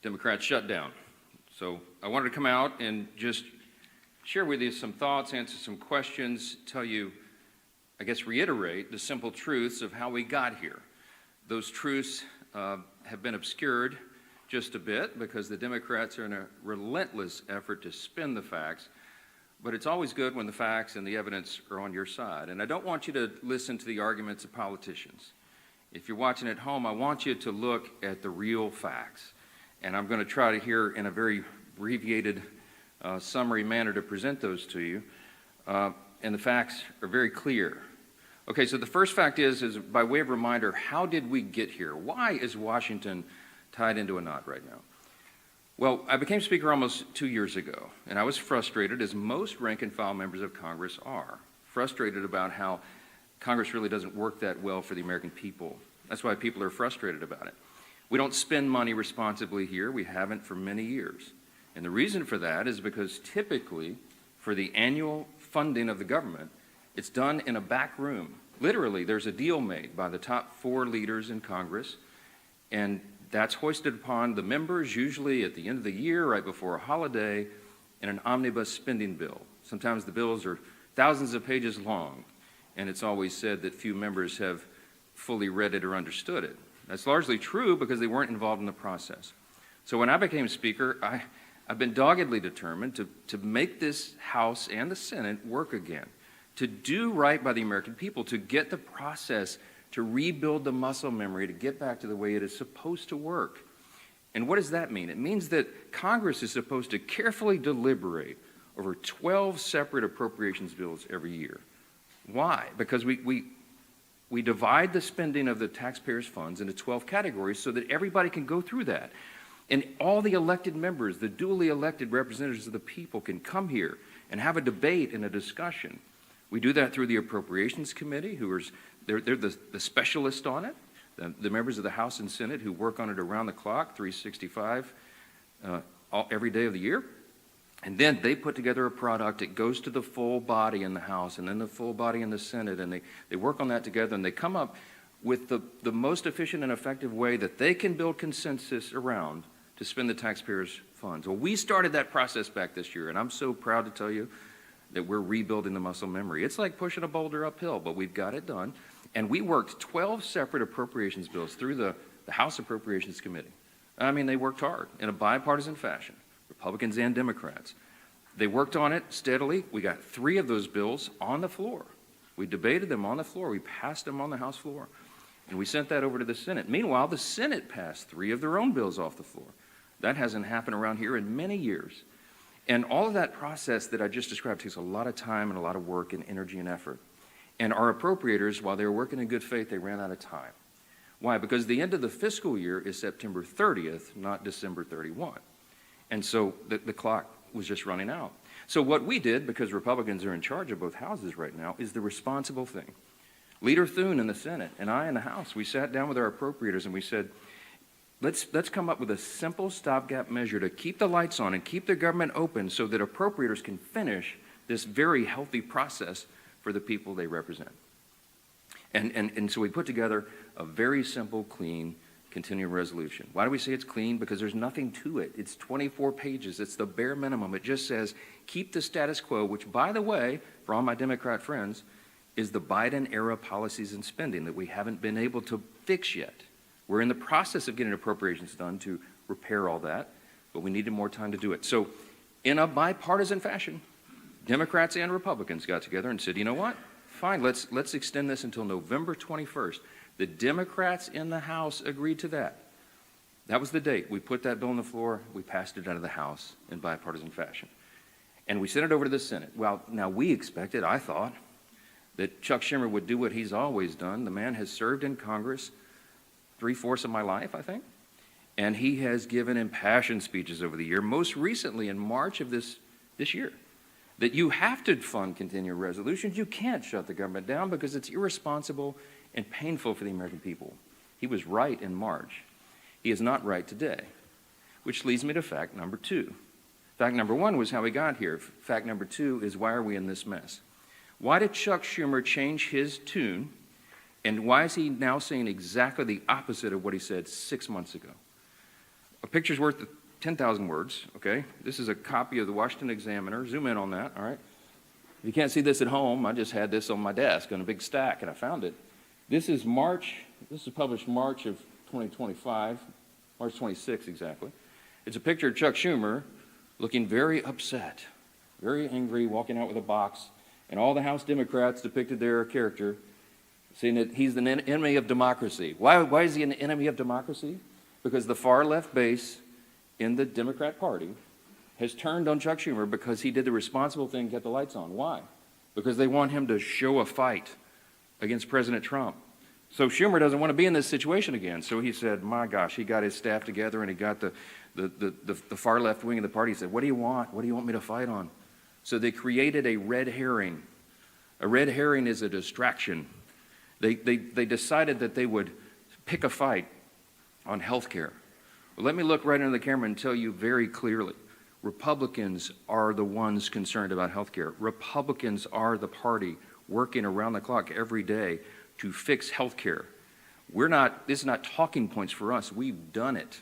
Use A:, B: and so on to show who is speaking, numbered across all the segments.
A: Democrats shut down. So I wanted to come out and just share with you some thoughts, answer some questions, tell you, I guess, reiterate the simple truths of how we got here. Those truths have been obscured just a bit because the Democrats are in a relentless effort to spin the facts, but it's always good when the facts and the evidence are on your side. And I don't want you to listen to the arguments of politicians. If you're watching at home, I want you to look at the real facts. And I'm going to try to here in a very abbreviated summary manner to present those to you. And the facts are very clear. Okay, so the first fact is by way of reminder, how did we get here? Why is Washington tied into a knot right now? Well, I became Speaker almost 2 years ago, and I was frustrated, as most rank-and-file members of Congress are, frustrated about how Congress really doesn't work that well for the American people. That's why people are frustrated about it. We don't spend money responsibly here. We haven't for many years. And the reason for that is because typically, for the annual funding of the government, it's done in a back room. Literally, there's a deal made by the top 4 leaders in Congress, and that's hoisted upon the members, usually at the end of the year, right before a holiday, in an omnibus spending bill. Sometimes the bills are thousands of pages long, and it's always said that few members have fully read it or understood it. That's largely true because they weren't involved in the process. So when I became Speaker, I've been doggedly determined to make this House and the Senate work again, to do right by the American people, to get the process, to rebuild the muscle memory, to get back to the way it is supposed to work. And what does that mean? It means that Congress is supposed to carefully deliberate over 12 separate appropriations bills every year. Why? Because we divide the spending of the taxpayers' funds into 12 categories so that everybody can go through that. And all the elected members, the duly elected representatives of the people, can come here and have a debate and a discussion. We do that through the Appropriations Committee, they're the specialists on it, the members of the House and Senate who work on it around the clock, 365, every day of the year. And then they put together a product. It goes to the full body in the House and then the full body in the Senate, and they work on that together, and they come up with the most efficient and effective way that they can build consensus around to spend the taxpayers' funds. Well, we started that process back this year, and I'm so proud to tell you that we're rebuilding the muscle memory. It's like pushing a boulder uphill, but we've got it done. And we worked 12 separate appropriations bills through the House Appropriations Committee. I mean, they worked hard in a bipartisan fashion, Republicans and Democrats. They worked on it steadily. We got 3 of those bills on the floor. We debated them on the floor. We passed them on the House floor. And we sent that over to the Senate. Meanwhile, the Senate passed 3 of their own bills off the floor. That hasn't happened around here in many years. And all of that process that I just described takes a lot of time and a lot of work and energy and effort. And our appropriators, while they were working in good faith, they ran out of time. Why? Because the end of the fiscal year is September 30th, not December 31. And so the clock was just running out. So what we did, because Republicans are in charge of both houses right now, is the responsible thing. Leader Thune in the Senate and I in the House, we sat down with our appropriators and we said, let's come up with a simple stopgap measure to keep the lights on and keep the government open so that appropriators can finish this very healthy process for the people they represent. And so we put together a very simple, clean, continuing resolution. Why do we say it's clean? Because there's nothing to it. It's 24 pages. It's the bare minimum. It just says, keep the status quo, which, by the way, for all my Democrat friends, is the Biden-era policies and spending that we haven't been able to fix yet. We're in the process of getting appropriations done to repair all that, but we needed more time to do it. So in a bipartisan fashion, Democrats and Republicans got together and said, you know what? Fine, let's extend this until November 21st. The Democrats in the House agreed to that. That was the date. We put that bill on the floor. We passed it out of the House in bipartisan fashion. And we sent it over to the Senate. Well, now we expected, I thought, that Chuck Schumer would do what he's always done. The man has served in Congress 3/4 of my life, I think. And he has given impassioned speeches over the year, most recently in March of this year, that you have to fund continuing resolutions. You can't shut the government down because it's irresponsible and painful for the American people. He was right in March. He is not right today, which leads me to fact number 2. Fact number 1 was how we got here. Fact number 2 is why are we in this mess? Why did Chuck Schumer change his tune, and why is he now saying exactly the opposite of what he said 6 months ago? A picture's worth 10,000 words, okay? This is a copy of the Washington Examiner. Zoom in on that, all right? If you can't see this at home, I just had this on my desk on a big stack, and I found it. This is published March of 2025, March 26 exactly. It's a picture of Chuck Schumer looking very upset, very angry, walking out with a box, and all the House Democrats depicted their character, saying that he's an enemy of democracy. Why is he an enemy of democracy? Because the far left base in the Democrat Party has turned on Chuck Schumer because he did the responsible thing, kept the lights on. Why? Because they want him to show a fight against President Trump. So Schumer doesn't want to be in this situation again. So he said, my gosh, he got his staff together and he got the far left wing of the party. He said, what do you want? What do you want me to fight on? So they created a red herring. A red herring is a distraction. They decided that they would pick a fight on health care. Well, let me look right into the camera and tell you very clearly. Republicans are the ones concerned about health care. Republicans are the party working around the clock every day to fix health care. This is not talking points for us. We've done it.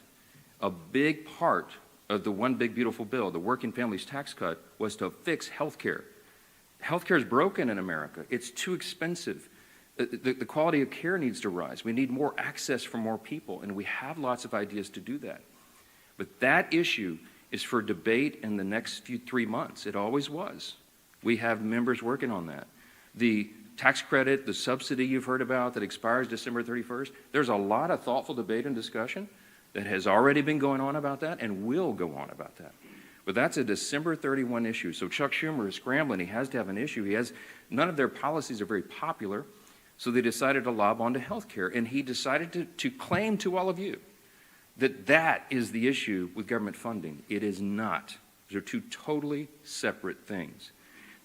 A: A big part of the One Big Beautiful Bill, the Working Families Tax Cut, was to fix health care. Health care is broken in America. It's too expensive. The quality of care needs to rise. We need more access for more people, and we have lots of ideas to do that. But that issue is for debate in the next 3 months. It always was. We have members working on that. The tax credit, the subsidy you've heard about that expires December 31st, there's a lot of thoughtful debate and discussion that has already been going on about that and will go on about that. But that's a December 31 issue. So Chuck Schumer is scrambling. He has to have an issue. None of their policies are very popular, so they decided to lob onto health care. And he decided to claim to all of you that is the issue with government funding. It is not. Those are two totally separate things.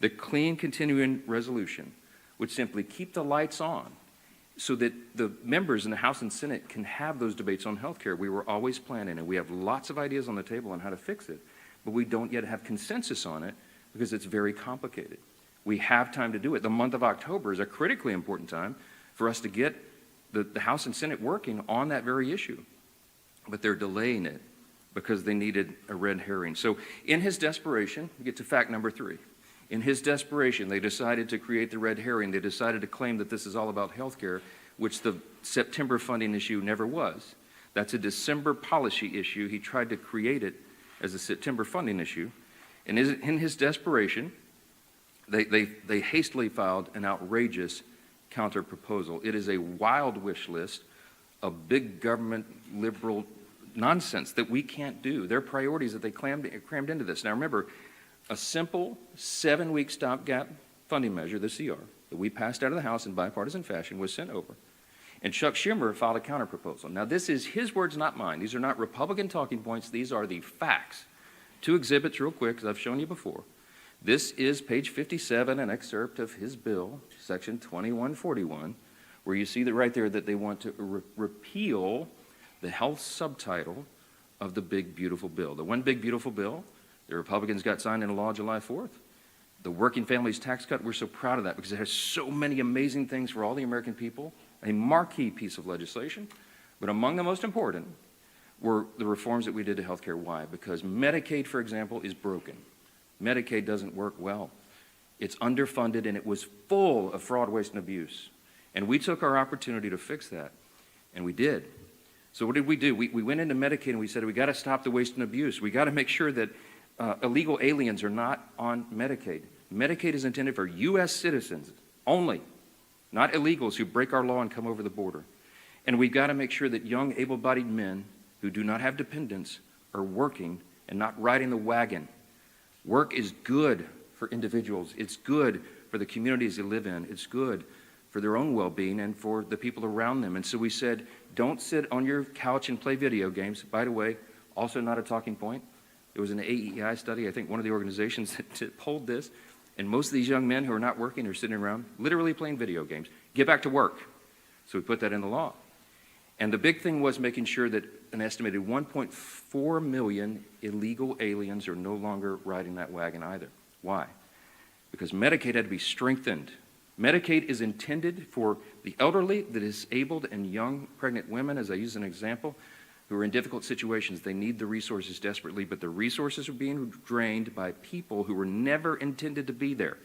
A: The clean continuing resolution would simply keep the lights on so that the members in the House and Senate can have those debates on health care. We were always planning it. We have lots of ideas on the table on how to fix it, but we don't yet have consensus on it because it's very complicated. We have time to do it. The month of October is a critically important time for us to get the House and Senate working on that very issue. But they're delaying it because they needed a red herring. So in his desperation, we get to fact number 3. In his desperation, they decided to create the red herring. They decided to claim that this is all about health care, which the September funding issue never was. That's a December policy issue. He tried to create it as a September funding issue. And in his desperation, they hastily filed an outrageous counter-proposal. It is a wild wish list of big government liberal nonsense that we can't do. Their priorities that they crammed into this. Now remember, a simple 7-week stopgap funding measure, the CR, that we passed out of the House in bipartisan fashion was sent over. And Chuck Schumer filed a counterproposal. Now this is his words, not mine. These are not Republican talking points. These are the facts. 2 exhibits real quick, as I've shown you before. This is page 57, an excerpt of his bill, section 2141, where you see that right there that they want to repeal the health subtitle of the Big Beautiful Bill. The One Big Beautiful Bill, the Republicans got signed into law July 4th. The Working Families Tax Cut, we're so proud of that because it has so many amazing things for all the American people, a marquee piece of legislation. But among the most important were the reforms that we did to health care. Why? Because Medicaid, for example, is broken. Medicaid doesn't work well. It's underfunded and it was full of fraud, waste, and abuse. And we took our opportunity to fix that, and we did. So what did we do? We went into Medicaid and we said, we got to stop the waste and abuse. We got to make sure that illegal aliens are not on Medicaid. Medicaid is intended for U.S. citizens only, not illegals who break our law and come over the border. And we've got to make sure that young, able-bodied men who do not have dependents are working and not riding the wagon. Work is good for individuals. It's good for the communities they live in. It's good for their own well-being and for the people around them. And so we said, don't sit on your couch and play video games. By the way, also not a talking point. There was an AEI study, I think one of the organizations that polled this, and most of these young men who are not working are sitting around literally playing video games. Get back to work. So we put that in the law. And the big thing was making sure that an estimated 1.4 million illegal aliens are no longer riding that wagon either. Why? Because Medicaid had to be strengthened. Medicaid is intended for the elderly, the disabled, and young pregnant women, as I use an example. who are in difficult situations. They need the resources desperately, but the resources are being drained by people who were never intended to be there.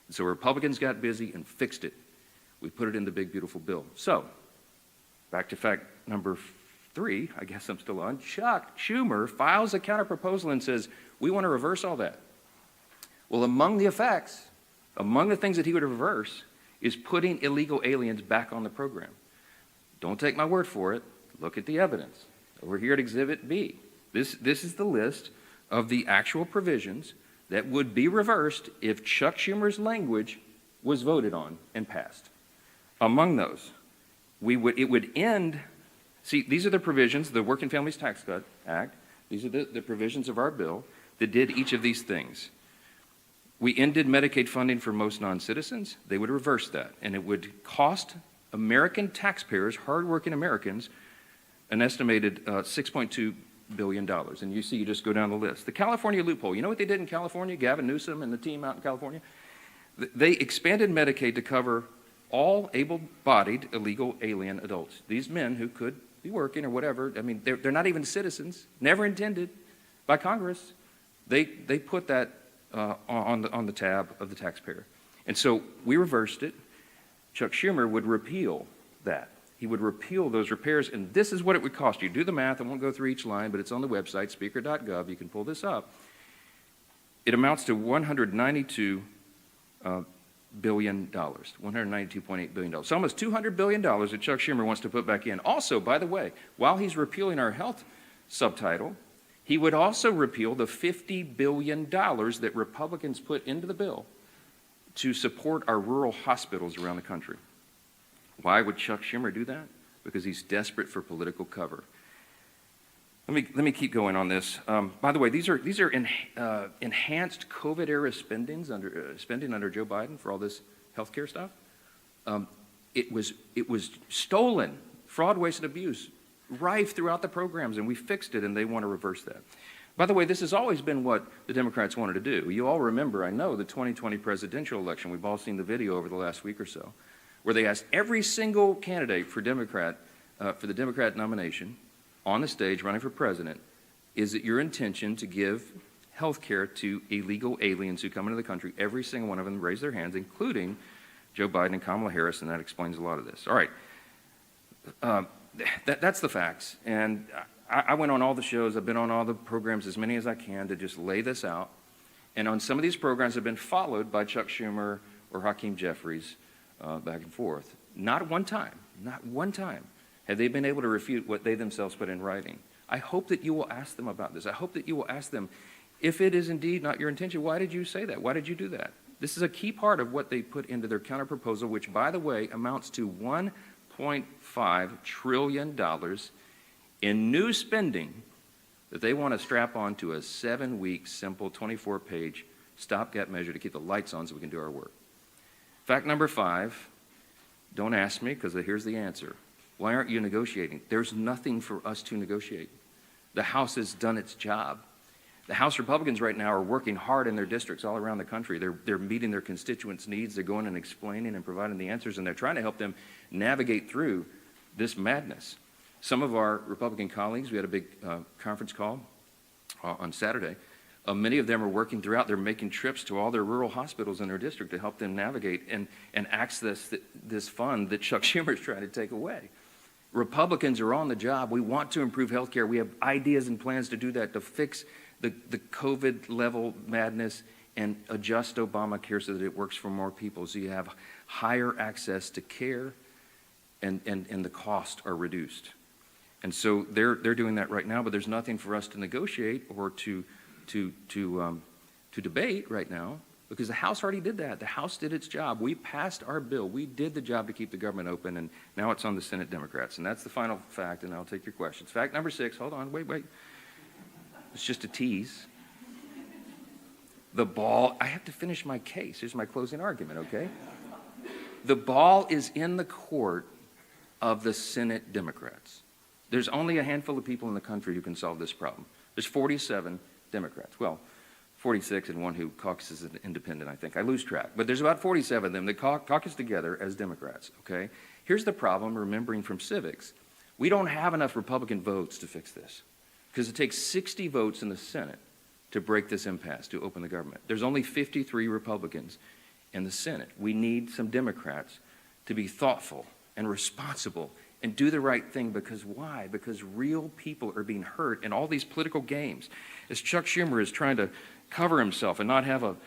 A: And so Republicans got busy and fixed it. We put it in the big, beautiful bill. So, back to fact number 3, I guess I'm still on. Chuck Schumer files a counterproposal and says, we want to reverse all that. Well, among the effects, among the things that he would reverse, is putting illegal aliens back on the program. Don't take my word for it. Look at the evidence. Over here at Exhibit B. This is the list of the actual provisions that would be reversed if Chuck Schumer's language was voted on and passed. Among those, it would end, see, these are the provisions, the Working Families Tax Cut Act, these are the provisions of our bill that did each of these things. We ended Medicaid funding for most non-citizens. They would reverse that, and it would cost American taxpayers, hardworking Americans, an estimated $6.2 billion. And you see, you just go down the list. The California loophole, you know what they did in California? Gavin Newsom and the team out in California? They expanded Medicaid to cover all able-bodied illegal alien adults. These men who could be working or whatever, I mean, they're not even citizens, never intended by Congress. They put that on the tab of the taxpayer. And so we reversed it. Chuck Schumer would repeal that. He would repeal those repairs, and this is what it would cost you. Do the math. I won't go through each line, but it's on the website, speaker.gov. You can pull this up. It amounts to $192 billion, $192.8 billion. So almost $200 billion that Chuck Schumer wants to put back in. Also, by the way, while he's repealing our health subtitle, he would also repeal the $50 billion that Republicans put into the bill to support our rural hospitals around the country. Why would Chuck Schumer do that? Because he's desperate for political cover. Let me keep going on this. By the way, these are enhanced COVID-era spending under Joe Biden for all this healthcare stuff. It was stolen, fraud, waste, and abuse, rife throughout the programs, and we fixed it, and they want to reverse that. By the way, this has always been what the Democrats wanted to do. You all remember, I know, the 2020 presidential election. We've all seen the video over the last week or so, where they asked every single candidate for the Democrat nomination on the stage running for president, is it your intention to give health care to illegal aliens who come into the country? Every single one of them raised their hands, including Joe Biden and Kamala Harris, and that explains a lot of this. All right, that's the facts. And I went on all the shows, I've been on all the programs, as many as I can, to just lay this out. And on some of these programs have been followed by Chuck Schumer or Hakeem Jeffries back and forth. Not one time have they been able to refute what they themselves put in writing. I hope that you will ask them about this. I hope that you will ask them, if it is indeed not your intention, why did you say that? Why did you do that? This is a key part of what they put into their counterproposal, which, by the way, amounts to $1.5 trillion in new spending that they want to strap onto a 7-week, simple, 24-page stopgap measure to keep the lights on so we can do our work. Fact number 5, don't ask me, because here's the answer. Why aren't you negotiating? There's nothing for us to negotiate. The House has done its job. The House Republicans right now are working hard in their districts all around the country. They're meeting their constituents' needs. They're going and explaining and providing the answers, and they're trying to help them navigate through this madness. Some of our Republican colleagues, we had a big conference call on Saturday. Many of them are working throughout. They're making trips to all their rural hospitals in their district to help them navigate and access this fund that Chuck Schumer is trying to take away. Republicans are on the job. We want to improve health care. We have ideas and plans to do that, to fix the COVID level madness and adjust Obamacare so that it works for more people, so you have higher access to care and the costs are reduced. And so they're doing that right now, but there's nothing for us to negotiate or to debate right now, because the House already did that. The House did its job. We passed our bill. We did the job to keep the government open, and now it's on the Senate Democrats. And that's the final fact, and I'll take your questions. Fact number 6, hold on, wait. It's just a tease. The ball, I have to finish my case. Here's my closing argument, okay? The ball is in the court of the Senate Democrats. There's only a handful of people in the country who can solve this problem. There's 47 Democrats. Well, 46 and one who caucuses as independent, I think. I lose track. But there's about 47 of them that caucus together as Democrats, okay? Here's the problem, remembering from civics. We don't have enough Republican votes to fix this because it takes 60 votes in the Senate to break this impasse, to open the government. There's only 53 Republicans in the Senate. We need some Democrats to be thoughtful and responsible and do the right thing, because why? Because real people are being hurt in all these political games. As Chuck Schumer is trying to cover himself and not have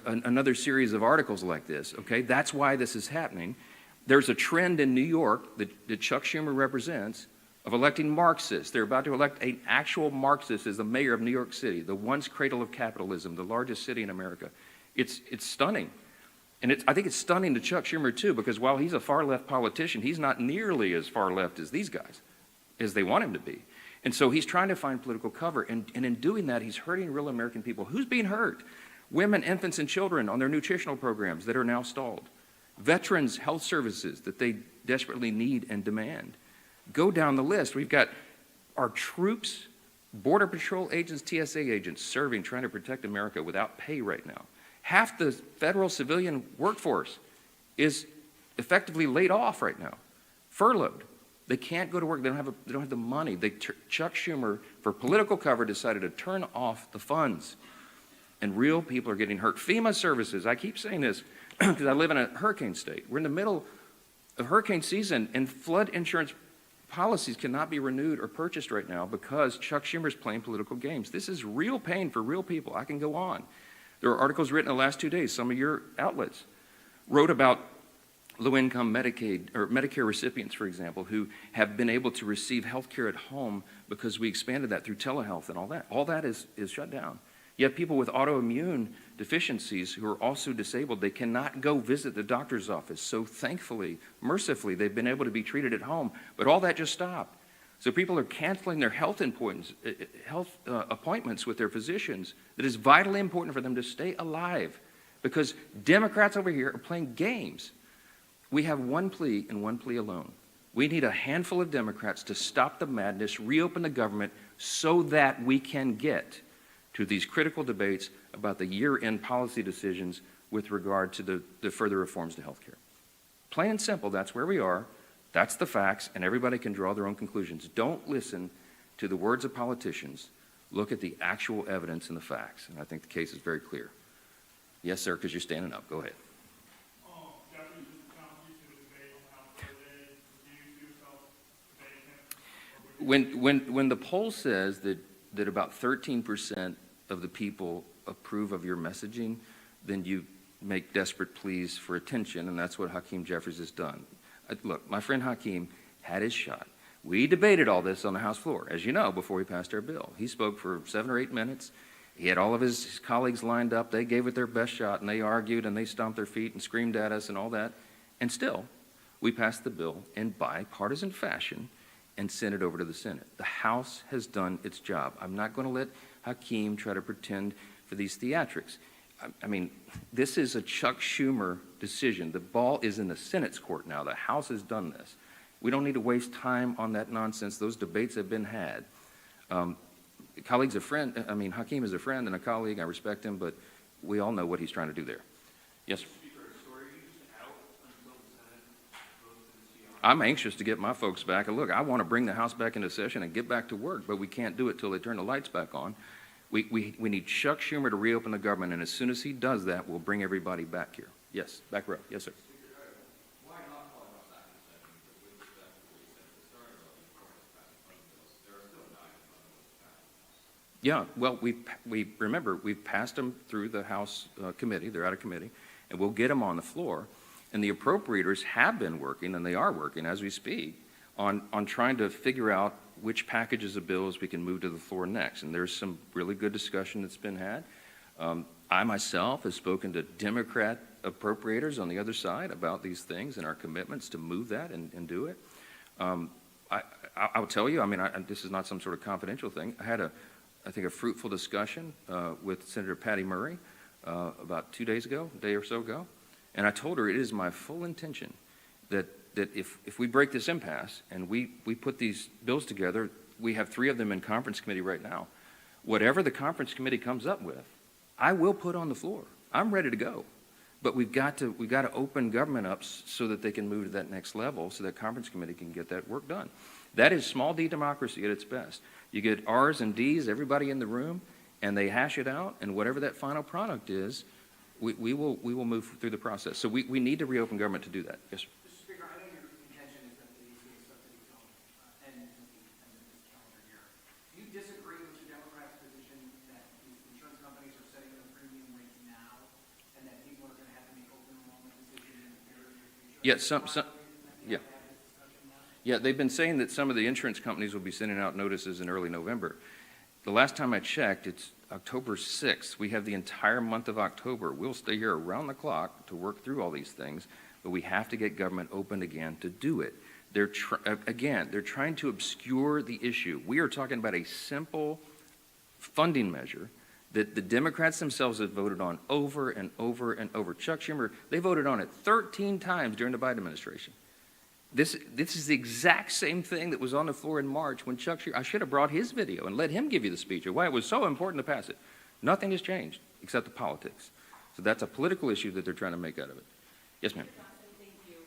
A: another series of articles like this, okay? That's why this is happening. There's a trend in New York that Chuck Schumer represents of electing Marxists. They're about to elect an actual Marxist as the mayor of New York City, the once cradle of capitalism, the largest city in America. It's stunning. And I think it's stunning to Chuck Schumer, too, because while he's a far-left politician, he's not nearly as far-left as these guys, as they want him to be. And so he's trying to find political cover, and in doing that, he's hurting real American people. Who's being hurt? Women, infants, and children on their nutritional programs that are now stalled. Veterans' health services that they desperately need and demand. Go down the list. We've got our troops, Border Patrol agents, TSA agents serving, trying to protect America without pay right now. Half the federal civilian workforce is effectively laid off right now, furloughed. They can't go to work. They don't have the money. Chuck Schumer, for political cover, decided to turn off the funds, and real people are getting hurt. FEMA services. I keep saying this because I live in a hurricane state. We're in the middle of hurricane season, and flood insurance policies cannot be renewed or purchased right now because Chuck Schumer's playing political games. This is real pain for real people. I can go on. There are articles written in the last 2 days. Some of your outlets wrote about low-income Medicaid or Medicare recipients, for example, who have been able to receive health care at home because we expanded that through telehealth and all that. All that is shut down. Yet people with autoimmune deficiencies who are also disabled, they cannot go visit the doctor's office. So thankfully, mercifully, they've been able to be treated at home. But all that just stopped. So people are canceling their health appointments with their physicians that is vitally important for them to stay alive, because Democrats over here are playing games. We have one plea and one plea alone. We need a handful of Democrats to stop the madness, reopen the government, so that we can get to these critical debates about the year-end policy decisions with regard to the further reforms to health care. Plain and simple, that's where we are. That's the facts, and everybody can draw their own conclusions. Don't listen to the words of politicians. Look at the actual evidence and the facts, and I think the case is very clear. Yes, sir, because you're standing up. Go ahead. When the poll says that about 13% of the people approve of your messaging, then you make desperate pleas for attention, and that's what Hakeem Jeffries has done. Look, my friend Hakeem had his shot. We debated all this on the House floor, as you know, before we passed our bill. He spoke for 7 or 8 minutes. He had all of his colleagues lined up. They gave it their best shot, and they argued, and they stomped their feet and screamed at us and all that. And still, we passed the bill in bipartisan fashion and sent it over to the Senate. The House has done its job. I'm not going to let Hakeem try to pretend for these theatrics. I mean, this is a Chuck Schumer decision. The ball is in the Senate's court now. The House has done this. We don't need to waste time on that nonsense. Those debates have been had. Hakeem is a friend and a colleague. I respect him, but we all know what he's trying to do there. Yes, sir. I'm anxious to get my folks back. And look, I want to bring the House back into session and get back to work, but we can't do it till they turn the lights back on. We need Chuck Schumer to reopen the government, and as soon as he does that, we'll bring everybody back here. Yes, back row. Yes, sir. Why not call it back in session? Because with respect to what you said at the start about the importance of passing bills, there are still 9 bills. Yeah, well, we've passed them through the House committee. They're out of committee, and we'll get them on the floor. And the appropriators have been working, and they are working as we speak, on trying to figure out which packages of bills we can move to the floor next. And there's some really good discussion that's been had. I myself have spoken to Democrat appropriators on the other side about these things and our commitments to move that and do it. I'll tell you, this is not some sort of confidential thing. I had I think a fruitful discussion with Senator Patty Murray about 2 days ago, a day or so ago. And I told her it is my full intention that if we break this impasse and we put these bills together, we have 3 of them in conference committee right now. Whatever the conference committee comes up with, I will put on the floor. I'm ready to go. But we've got to open government up so that they can move to that next level, so that conference committee can get that work done. That is small d democracy at its best. You get R's and D's, everybody in the room, and they hash it out, and whatever that final product is, we will move through the process. So we need to reopen government to do that. Yes, sir.
B: Mr. Speaker, I know your intention is that the ACA subsidies don't end at the end of this calendar year. Do you disagree with the Democrats' position that these insurance companies are setting their premium rates now, and that people are going to have to make open enrollment decisions in the near future?
A: Yeah, Yeah, they've been saying that some of the insurance companies will be sending out notices in early November. The last time I checked, it's October 6th. We have the entire month of October. We'll stay here around the clock to work through all these things, but we have to get government open again to do it. They're trying to obscure the issue. We are talking about a simple funding measure that the Democrats themselves have voted on over and over and over. Chuck Schumer, they voted on it 13 times during the Biden administration. This is the exact same thing that was on the floor in March when Chuck Schumer, I should have brought his video and let him give you the speech of why it was so important to pass it. Nothing has changed except the politics. So that's a political issue that they're trying to make out of it. Yes, ma'am.
C: Thank you.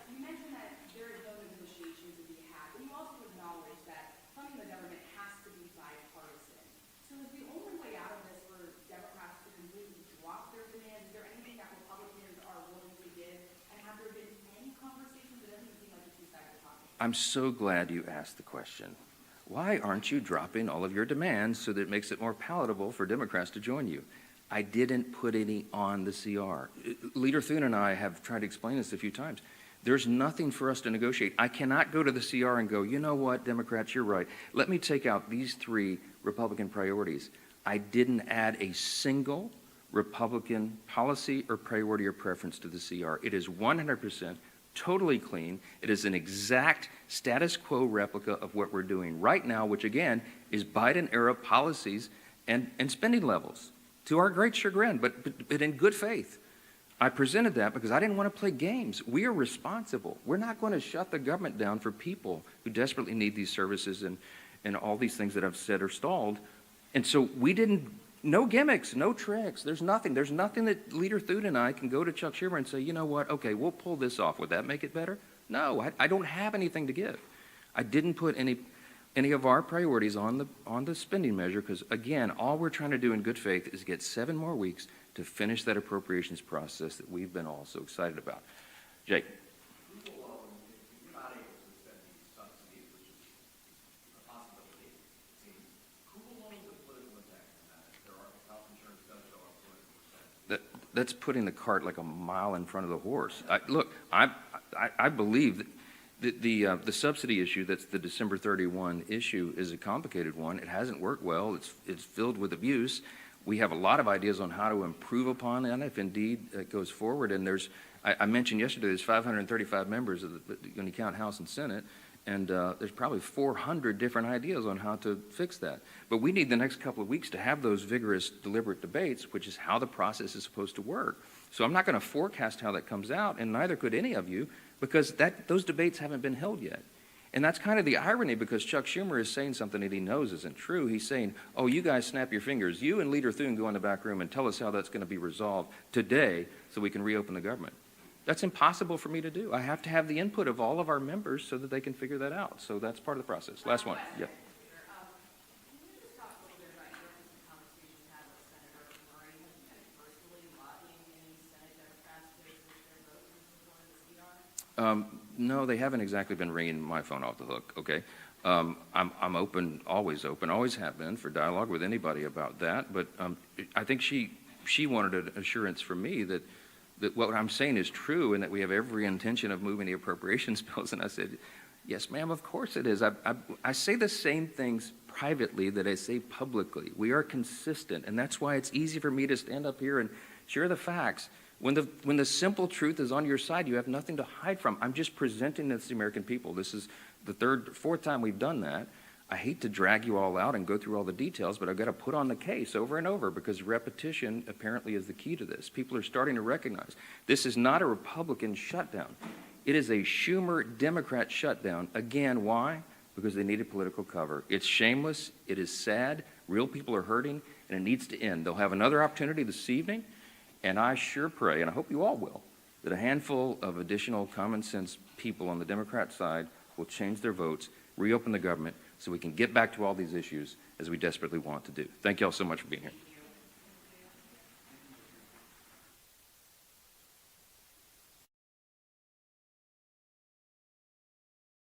C: You mentioned that there is no negotiation to be had, but you also acknowledge that funding the government has to be bipartisan. So is the only way out of this for Democrats to completely drop their demands? Is there anything that Republicans are willing to give? And have there been any conversations? It doesn't seem like the two sides are talking.
A: I'm so glad you asked the question. Why aren't you dropping all of your demands so that it makes it more palatable for Democrats to join you? I didn't put any on the CR. Leader Thune and I have tried to explain this a few times. There's nothing for us to negotiate. I cannot go to the CR and go, you know what, Democrats, you're right. Let me take out these 3 Republican priorities. I didn't add a single Republican policy or priority or preference to the CR. It is 100% totally clean. It is an exact status quo replica of what we're doing right now, which again is Biden-era policies and spending levels. To our great chagrin, but in good faith. I presented that because I didn't want to play games. We are responsible. We're not going to shut the government down for people who desperately need these services and all these things that I've said are stalled. And so we didn't, no gimmicks, no tricks. There's nothing that Leader Thune and I can go to Chuck Schumer and say, you know what, okay, we'll pull this off. Would that make it better? No, I don't have anything to give. I didn't put any of our priorities on the spending measure because, again, all we're trying to do in good faith is get 7 more weeks to finish that appropriations process that we've been all so excited about. Jake.
B: If you're not able to extend these subsidies, which is a possibility, who will own the political impact on that? If there are health insurance does show up political expense.
A: That's putting the cart like a mile in front of the horse. Look, I believe that the subsidy issue, that's the December 31 issue, is a complicated one. It hasn't worked well. It's filled with abuse. We have a lot of ideas on how to improve upon that if indeed it goes forward. And I mentioned yesterday, there's 535 members when you count House and Senate, and there's probably 400 different ideas on how to fix that. But we need the next couple of weeks to have those vigorous, deliberate debates, which is how the process is supposed to work. So I'm not going to forecast how that comes out, and neither could any of you, because those debates haven't been held yet. And that's kind of the irony, because Chuck Schumer is saying something that he knows isn't true. He's saying, oh, you guys snap your fingers. You and Leader Thune go in the back room and tell us how that's going to be resolved today so we can reopen the government. That's impossible for me to do. I have to have the input of all of our members so that they can figure that out. So that's part of the process. Last one. Yeah. No, they haven't exactly been ringing my phone off the hook, okay? I'm open, always have been for dialogue with anybody about that, but I think she wanted an assurance from me that what I'm saying is true and that we have every intention of moving the appropriations bills, and I said, yes, ma'am, of course it is. I say the same things privately that I say publicly. We are consistent, and that's why it's easy for me to stand up here and share the facts. When the simple truth is on your side, you have nothing to hide from. I'm just presenting this to the American people. This is the 4th time we've done that. I hate to drag you all out and go through all the details, but I've got to put on the case over and over because repetition apparently is the key to this. People are starting to recognize this is not a Republican shutdown. It is a Schumer Democrat shutdown. Again, why? Because they needed political cover. It's shameless. It is sad. Real people are hurting, and it needs to end. They'll have another opportunity this evening. And I sure pray, and I hope you all will, that a handful of additional common sense people on the Democrat side will change their votes reopen the government, so we can get back to all these issues as we desperately want to do. Thank you all so much for being here.